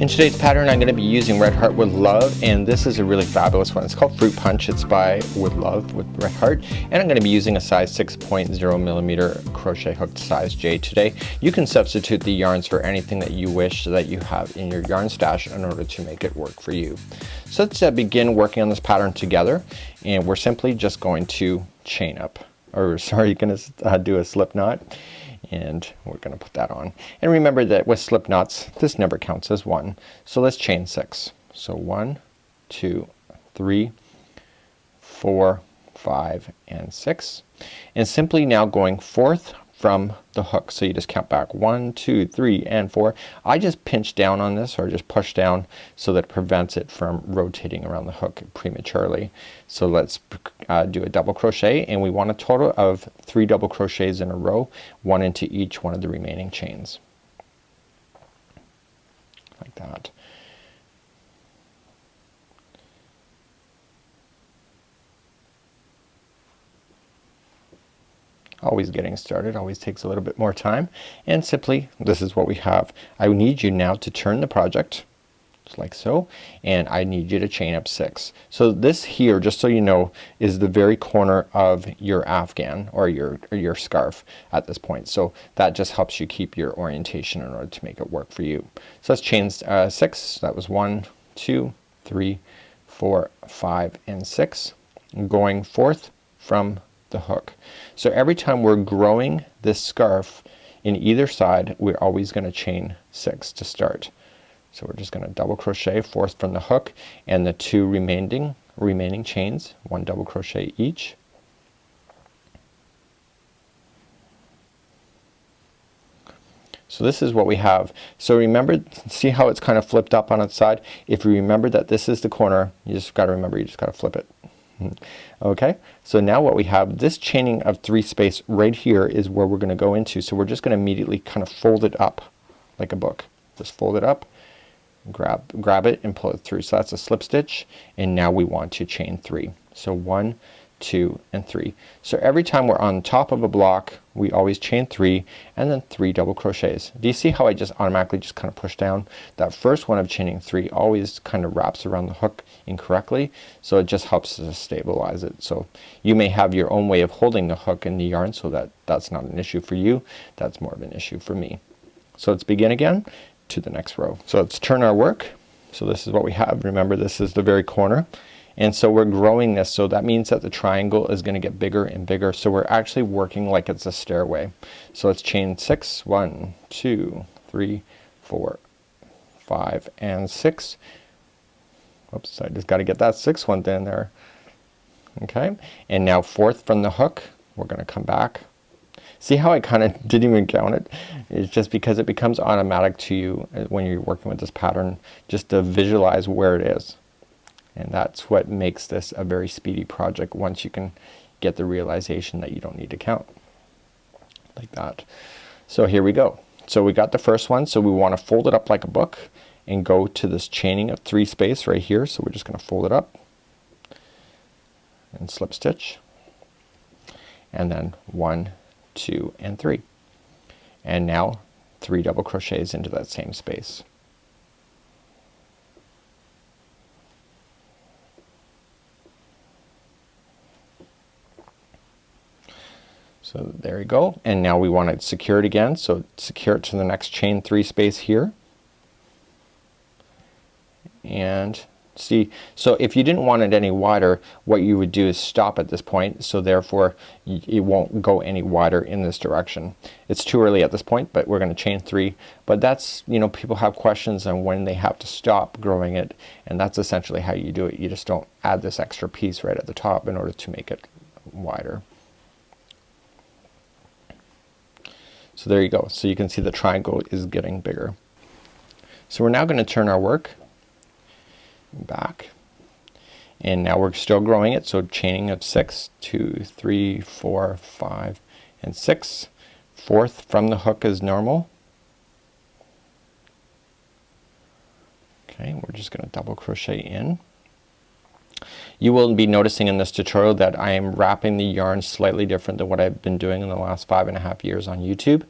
In today's pattern, I'm going to be using Red Heart with Love, and this is a really fabulous one. It's called Fruit Punch. It's by With Love with Red Heart, and I'm going to be using a size 6.0 millimeter crochet hook size J today. You can substitute the yarns for anything that you wish that you have in your yarn stash in order to make it work for you. So let's begin working on this pattern together, and we're simply just going to chain up, or sorry, going to do a slip knot. And we're going to put that on. And remember that with slip knots, this never counts as one. So let's chain 6. So 1, 2, 3, 4, 5, and 6. And simply now going forth from the hook. So you just count back 1, 2, 3, and 4. I just pinch down on this, or just push down, so that it prevents it from rotating around the hook prematurely. So let's do a double crochet, and we want a total of 3 double crochets in a row, 1 into each one of the remaining chains, like that. Always getting started always takes a little bit more time, and simply this is what we have. I need you now to turn the project just like so, and I need you to chain up 6. So this here, just so you know, is the very corner of your afghan or your scarf at this point. So that just helps you keep your orientation in order to make it work for you. So let's chain 6. That was 1, 2, 3, 4, 5, and 6, going forth from the hook. So every time we're growing this scarf in either side, we're always going to chain 6 to start. So we're just going to double crochet forth from the hook, and the 2 remaining chains, 1 double crochet each. So this is what we have. So remember, see how it's kind of flipped up on its side? If you remember that this is the corner, you just got to remember, you just got to flip it. Okay, so now what we have, this chaining of 3 space right here is where we're going to go into. So we're just going to immediately kind of fold it up like a book. Just fold it up, grab it and pull it through. So that's a slip stitch, and now we want to chain 3. So 1, 2, and 3. So every time we're on top of a block, we always chain 3 and then 3 double crochets. Do you see how I just automatically just kind of push down? That first one of chaining 3 always kind of wraps around the hook incorrectly, so it just helps to stabilize it. So you may have your own way of holding the hook in the yarn, so that's not an issue for you. That's more of an issue for me. So let's begin again to the next row. So let's turn our work. So this is what we have. Remember, this is the very corner. And so we're growing this, so that means that the triangle is going to get bigger and bigger. So we're actually working like it's a stairway. So let's chain 6. 1, 2, 3, 4, 5, and 6. Oops, I just got to get that 6th one in there. Okay, and now forth from the hook, we're going to come back. See how I kind of didn't even count it? It's just because it becomes automatic to you when you're working with this pattern, just to visualize where it is. And that's what makes this a very speedy project once you can get the realization that you don't need to count. Like that. So here we go. So we got the first one, so we want to fold it up like a book and go to this chaining of 3 space right here. So we're just going to fold it up and slip stitch, and then 1, 2, and 3. And now 3 double crochets into that same space. So there you go, and now we want to secure it again, so secure it to the next chain 3 space here. And see, so if you didn't want it any wider, what you would do is stop at this point, so therefore it won't go any wider in this direction. It's too early at this point, but we're going to chain 3. But that's, you know, people have questions on when they have to stop growing it, and that's essentially how you do it. You just don't add this extra piece right at the top in order to make it wider. So there you go. So you can see the triangle is getting bigger. So we're now going to turn our work back, and now we're still growing it. So chaining of 6, 2, 3, 4, 5, and 6. Forth from the hook as normal. Okay, we're just going to double crochet in. You will be noticing in this tutorial that I am wrapping the yarn slightly different than what I've been doing in the last 5.5 years on YouTube.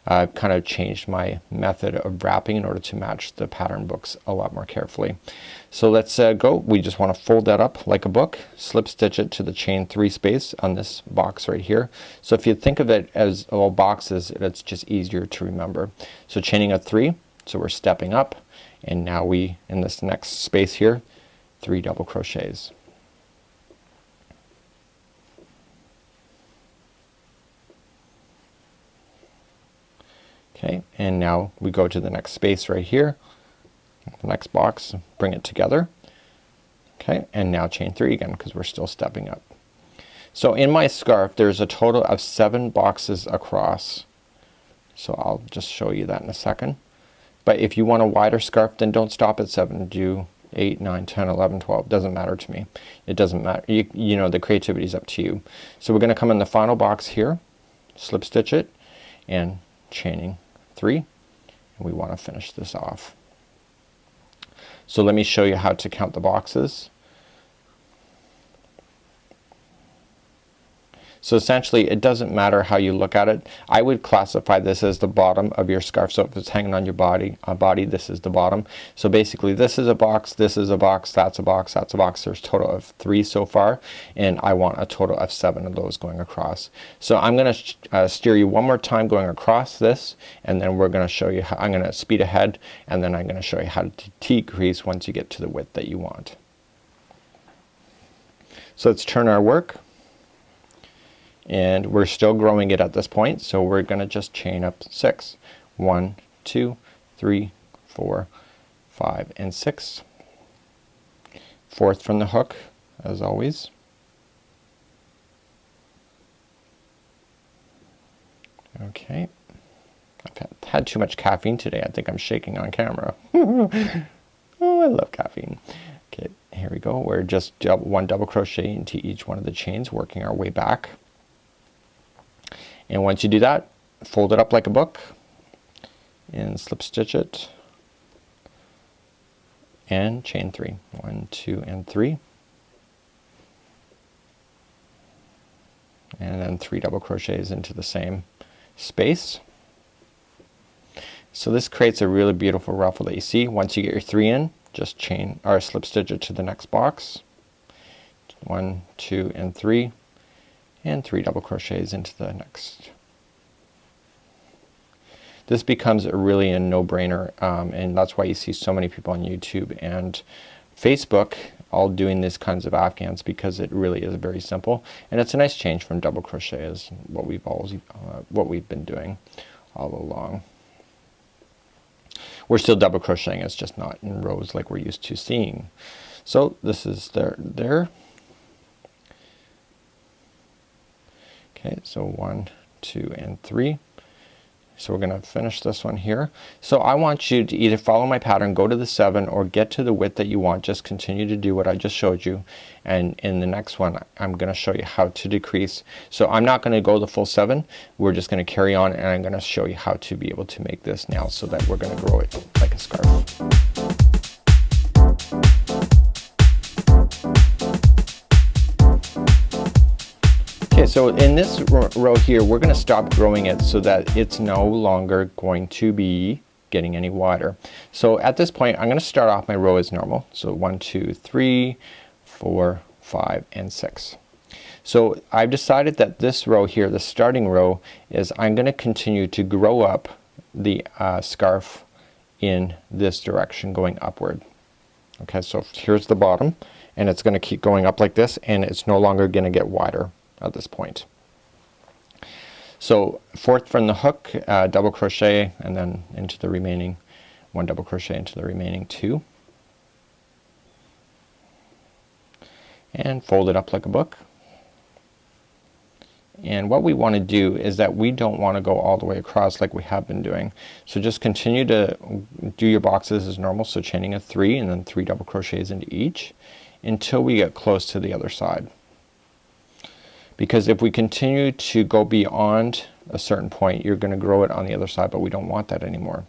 I've kind of changed my method of wrapping in order to match the pattern books a lot more carefully. So let's go. We just want to fold that up like a book, slip stitch it to the chain 3 space on this box right here. So if you think of it as all boxes, it's just easier to remember. So chaining a 3, so we're stepping up, and now we, in this next space here, 3 double crochets. Okay, and now we go to the next space right here, the next box, bring it together. Okay, and now chain 3 again because we're still stepping up. So in my scarf there's a total of 7 boxes across. So I'll just show you that in a second. But if you want a wider scarf, then don't stop at 7. Do 8, 9, 10, 11, 12. Doesn't matter to me. It doesn't matter. You know, the creativity is up to you. So we're gonna come in the final box here, slip stitch it, and chaining 3, and we want to finish this off. So let me show you how to count the boxes. So essentially it doesn't matter how you look at it. I would classify this as the bottom of your scarf. So if it's hanging on your body, this is the bottom. So basically this is a box, this is a box, that's a box, that's a box. There's a total of 3 so far, and I want a total of 7 of those going across. So I'm gonna steer you one more time going across this, and then we're gonna show you how I'm gonna speed ahead, and then I'm gonna show you how to decrease once you get to the width that you want. So let's turn our work. And we're still growing it at this point, so we're gonna just chain up 6. 1, 2, 3, 4, 5, and 6. 4th from the hook, as always. Okay. I've had too much caffeine today. I think I'm shaking on camera. Oh, I love caffeine. Okay, here we go. We're just 1 double crochet into each one of the chains, working our way back. And once you do that, fold it up like a book and slip stitch it and chain 3. 1, 2, and 3, and then 3 double crochets into the same space. So this creates a really beautiful ruffle that you see. Once you get your 3 in, just chain or slip stitch it to the next box. 1, 2, and 3, and 3 double crochets into the next. This becomes really a no-brainer, and that's why you see so many people on YouTube and Facebook all doing these kinds of afghans, because it really is very simple, and it's a nice change from double crochet is what we've been doing all along. We're still double crocheting, it's just not in rows like we're used to seeing. So this is there. Okay, so 1, 2, and 3. So we're gonna finish this one here. So I want you to either follow my pattern, go to the 7, or get to the width that you want. Just continue to do what I just showed you, and in the next one I'm gonna show you how to decrease. So I'm not gonna go the full 7. We're just gonna carry on, and I'm gonna show you how to be able to make this now so that we're gonna grow it like a scarf. Okay, so in this row here we're gonna stop growing it so that it's no longer going to be getting any wider. So at this point I'm gonna start off my row as normal. So 1, 2, 3, 4, 5, and 6. So I've decided that this row here, the starting row, is I'm gonna continue to grow up the scarf in this direction, going upward. Okay, so here's the bottom, and it's gonna keep going up like this, and it's no longer gonna get wider at this point. So 4th from the hook, double crochet, and then into the remaining 1 double crochet into the remaining 2, and fold it up like a book. And what we want to do is that we don't want to go all the way across like we have been doing. So just continue to do your boxes as normal, so chaining a 3 and then 3 double crochets into each until we get close to the other side. Because if we continue to go beyond a certain point, you're going to grow it on the other side, but we don't want that anymore.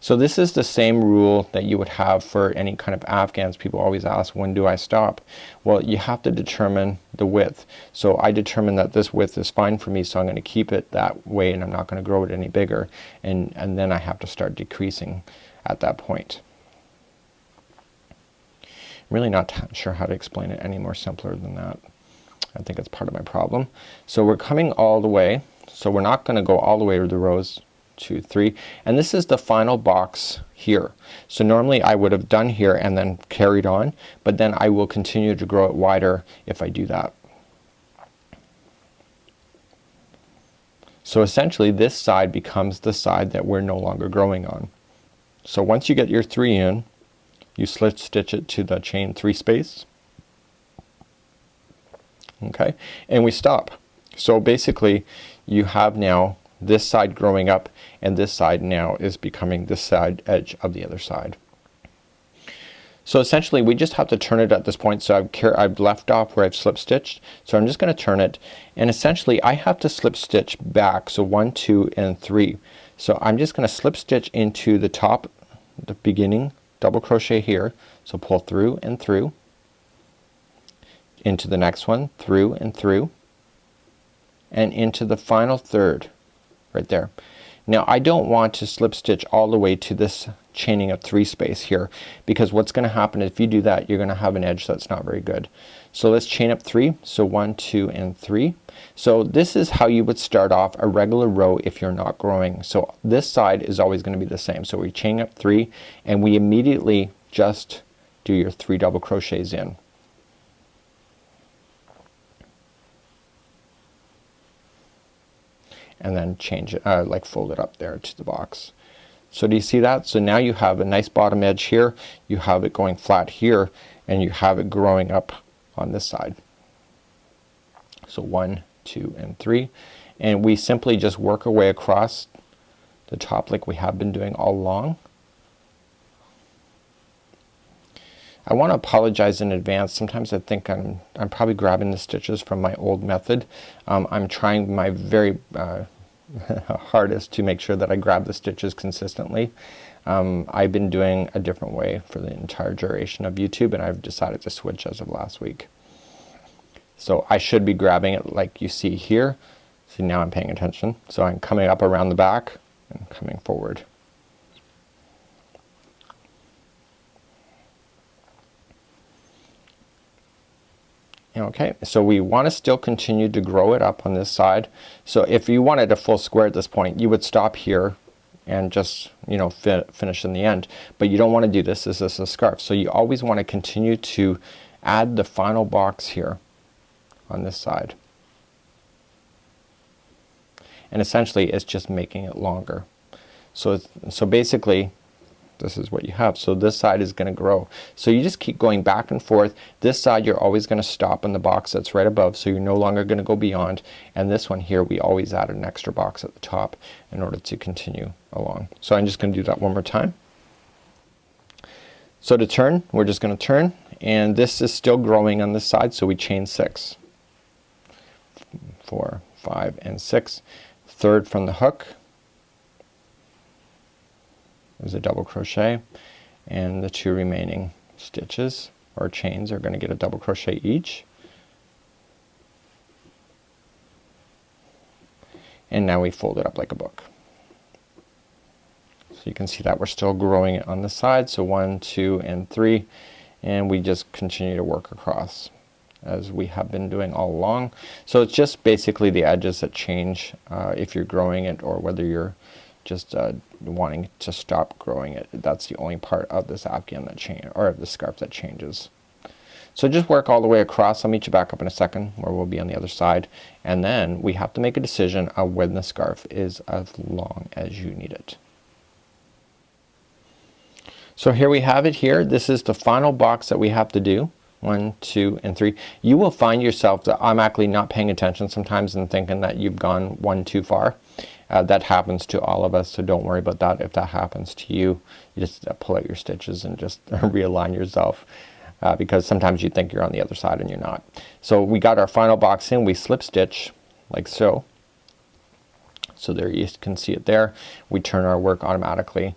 So this is the same rule that you would have for any kind of afghans. People always ask, when do I stop? Well, you have to determine the width. So I determined that this width is fine for me, so I'm going to keep it that way and I'm not going to grow it any bigger, and then I have to start decreasing at that point. I'm really not sure how to explain it any more simpler than that. I think it's part of my problem. So we're coming all the way, so we're not going to go all the way to the rows 2, 3, and this is the final box here. So normally I would have done here and then carried on, but then I will continue to grow it wider if I do that. So essentially this side becomes the side that we're no longer growing on. So once you get your 3 in, you slip stitch it to the chain 3 space. Okay, and we stop. So basically you have now this side growing up, and this side now is becoming this side edge of the other side. So essentially we just have to turn it at this point. So I've left off where I've slip stitched, so I'm just going to turn it, and essentially I have to slip stitch back. So 1, 2 and 3. So I'm just going to slip stitch into the top, the beginning double crochet here, so pull through and through, into the next one, through and through, and into the final third right there. Now I don't want to slip stitch all the way to this chaining of 3 space here, because what's going to happen if you do that, you're going to have an edge that's not very good. So let's chain up 3. So 1, 2 and 3. So this is how you would start off a regular row if you're not growing. So this side is always going to be the same. So we chain up 3 and we immediately just do your 3 double crochets in. And then change it, like fold it up there to the box. So do you see that? So now you have a nice bottom edge here, you have it going flat here, and you have it growing up on this side. So 1, 2 and 3, and we simply just work our way across the top like we have been doing all along. I want to apologize in advance. Sometimes I think I'm probably grabbing the stitches from my old method. I'm trying my very hardest to make sure that I grab the stitches consistently. I've been doing a different way for the entire duration of YouTube, and I've decided to switch as of last week. So I should be grabbing it like you see here. See, now I'm paying attention. So I'm coming up around the back and coming forward. Okay, so we want to still continue to grow it up on this side. So if you wanted a full square at this point, you would stop here and just, you know, finish in the end. But you don't want to do this. This is a scarf. So you always want to continue to add the final box here on this side. And essentially it's just making it longer. So basically this is what you have. So this side is going to grow. So you just keep going back and forth. This side you're always going to stop in the box that's right above, so you're no longer going to go beyond. And this one here we always add an extra box at the top in order to continue along. So I'm just going to do that one more time. So to turn, we're just going to turn, and this is still growing on this side, so we chain 6. 4, 5 and 6. Third from the hook is a double crochet, and the 2 remaining stitches or chains are going to get a double crochet each. And now we fold it up like a book. So you can see that we're still growing it on the side. So 1, 2 and 3, and we just continue to work across as we have been doing all along. So it's just basically the edges that change if you're growing it or whether you're just wanting to stop growing it. That's the only part of this afghan that changes, or the scarf that changes. So just work all the way across. I'll meet you back up in a second where we'll be on the other side, and then we have to make a decision on when the scarf is as long as you need it. So here we have it here. This is the final box that we have to do. 1, 2 and 3. You will find yourself automatically not paying attention sometimes and thinking that you've gone one too far. That happens to all of us, so don't worry about that. If that happens to you, you just pull out your stitches and just realign yourself, because sometimes you think you're on the other side and you're not. So we got our final box in, we slip stitch like so. So there you can see it there. We turn our work automatically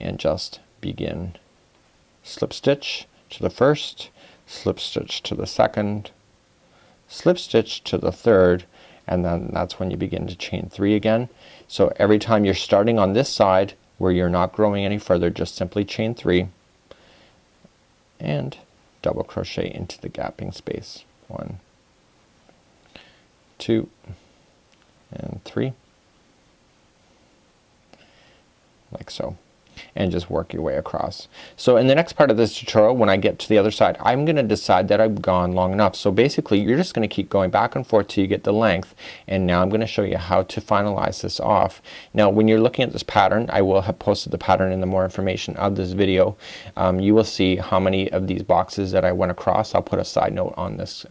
and just begin slip stitch to the first, slip stitch to the second, slip stitch to the third, and then that's when you begin to chain 3 again. So every time you're starting on this side where you're not growing any further, just simply chain 3 and double crochet into the gapping space. 1, 2 and 3, like so, and just work your way across. So in the next part of this tutorial, when I get to the other side, I'm gonna decide that I've gone long enough. So basically you're just gonna keep going back and forth till you get the length, and now I'm gonna show you how to finalize this off. Now when you're looking at this pattern, I will have posted the pattern in the more information of this video. You will see how many of these boxes that I went across. I'll put a side note on this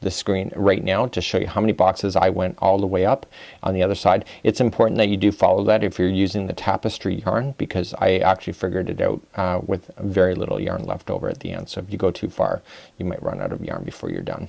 the screen right now to show you how many boxes I went all the way up on the other side. It's important that you do follow that if you're using the tapestry yarn, because I actually figured it out with very little yarn left over at the end. So if you go too far, you might run out of yarn before you're done.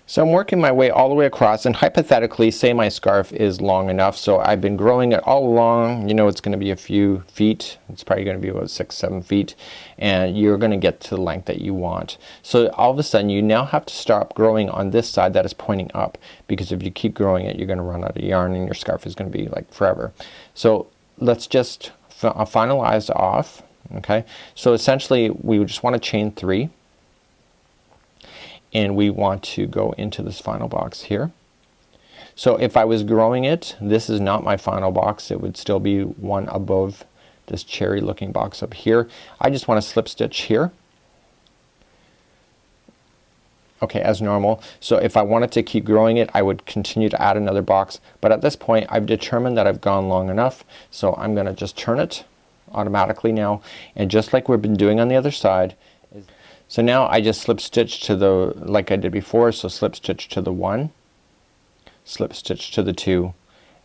So I'm working my way all the way across, and hypothetically say my scarf is long enough, so I've been growing it all along. You know it's gonna be a few feet. It's probably gonna be about 6-7 feet, and you're gonna get to the length that you want. So all of a sudden you now have to stop growing on this side that is pointing up, because if you keep growing it, you're gonna run out of yarn and your scarf is gonna be like forever. So let's just finalize off. Okay, so essentially we just want to chain 3, and we want to go into this final box here. So if I was growing it, this is not my final box. It would still be one above this cherry looking box up here. I just want to slip stitch here. Okay, as normal. So if I wanted to keep growing it, I would continue to add another box, but at this point I've determined that I've gone long enough, so I'm gonna just turn it automatically now, and just like we've been doing on the other side. So now I just slip stitch to the, like I did before, so slip stitch to the 1, slip stitch to the 2,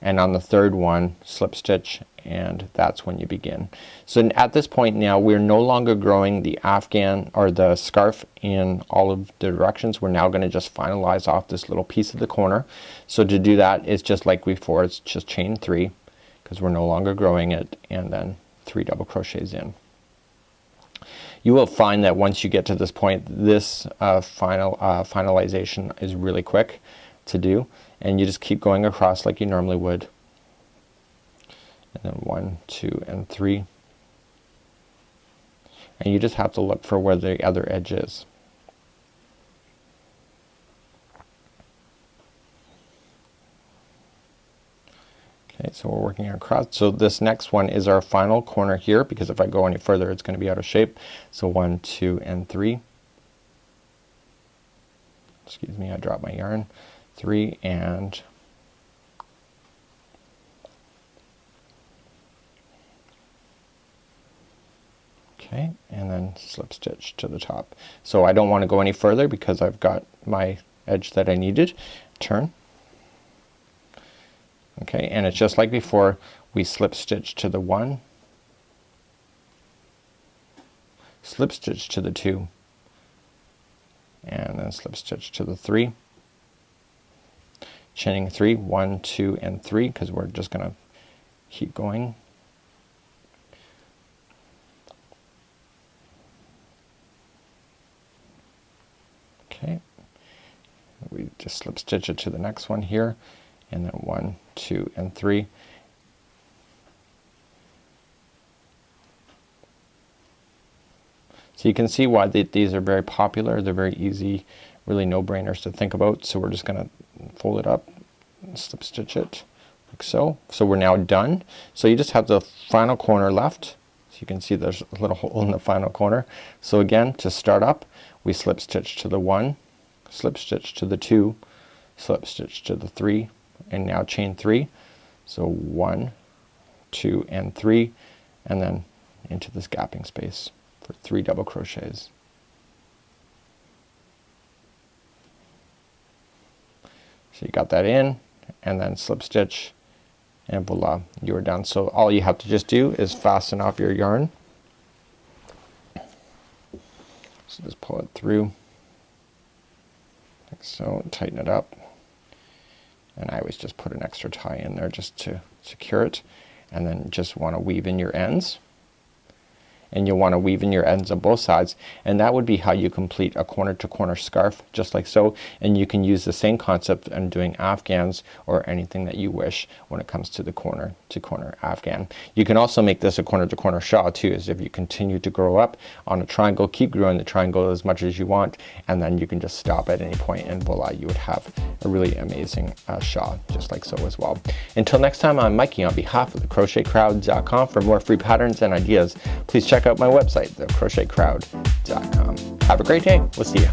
and on the third one slip stitch, and that's when you begin. So at this point now we're no longer growing the afghan or the scarf in all of the directions. We're now gonna just finalize off this little piece of the corner. So to do that, it's just like before, it's just chain 3, because we're no longer growing it, and then 3 double crochets in. You will find that once you get to this point, this finalization is really quick to do, and you just keep going across like you normally would, and then 1, 2 and 3, and you just have to look for where the other edge is. Okay, so we're working across. So this next one is our final corner here, because if I go any further it's gonna be out of shape. So 1, 2 and 3. Excuse me, I dropped my yarn. 3 and okay, and then slip stitch to the top. So I don't want to go any further because I've got my edge that I needed. Turn. Okay, and it's just like before. We slip stitch to the 1, slip stitch to the 2, and then slip stitch to the 3, chaining 3, 1, 2 and 3, because we're just gonna keep going. Okay, we just slip stitch it to the next one here, and then 1, 2 and 3. So you can see why these are very popular. They're very easy, really no-brainers to think about. So we're just gonna fold it up and slip stitch it like so. So we're now done. So you just have the final corner left. So you can see there's a little hole in the final corner. So again, to start up, we slip stitch to the 1, slip stitch to the 2, slip stitch to the 3, and now chain 3. So 1, 2 and 3, and then into this gapping space for 3 double crochets. So you got that in, and then slip stitch, and voila, you are done. So all you have to just do is fasten off your yarn. So just pull it through like so, tighten it up, and I always just put an extra tie in there just to secure it, and then just want to weave in your ends. And you'll want to weave in your ends on both sides, and that would be how you complete a corner to corner scarf, just like so. And you can use the same concept in doing afghans or anything that you wish when it comes to the corner to corner afghan. You can also make this a corner to corner shawl too, as if you continue to grow up on a triangle, keep growing the triangle as much as you want, and then you can just stop at any point, and voila, you would have a really amazing shawl, just like so as well. Until next time, I'm Mikey on behalf of the crochetcrowd.com. For more free patterns and ideas, please check out my website, thecrochetcrowd.com. Have a great day. We'll see you.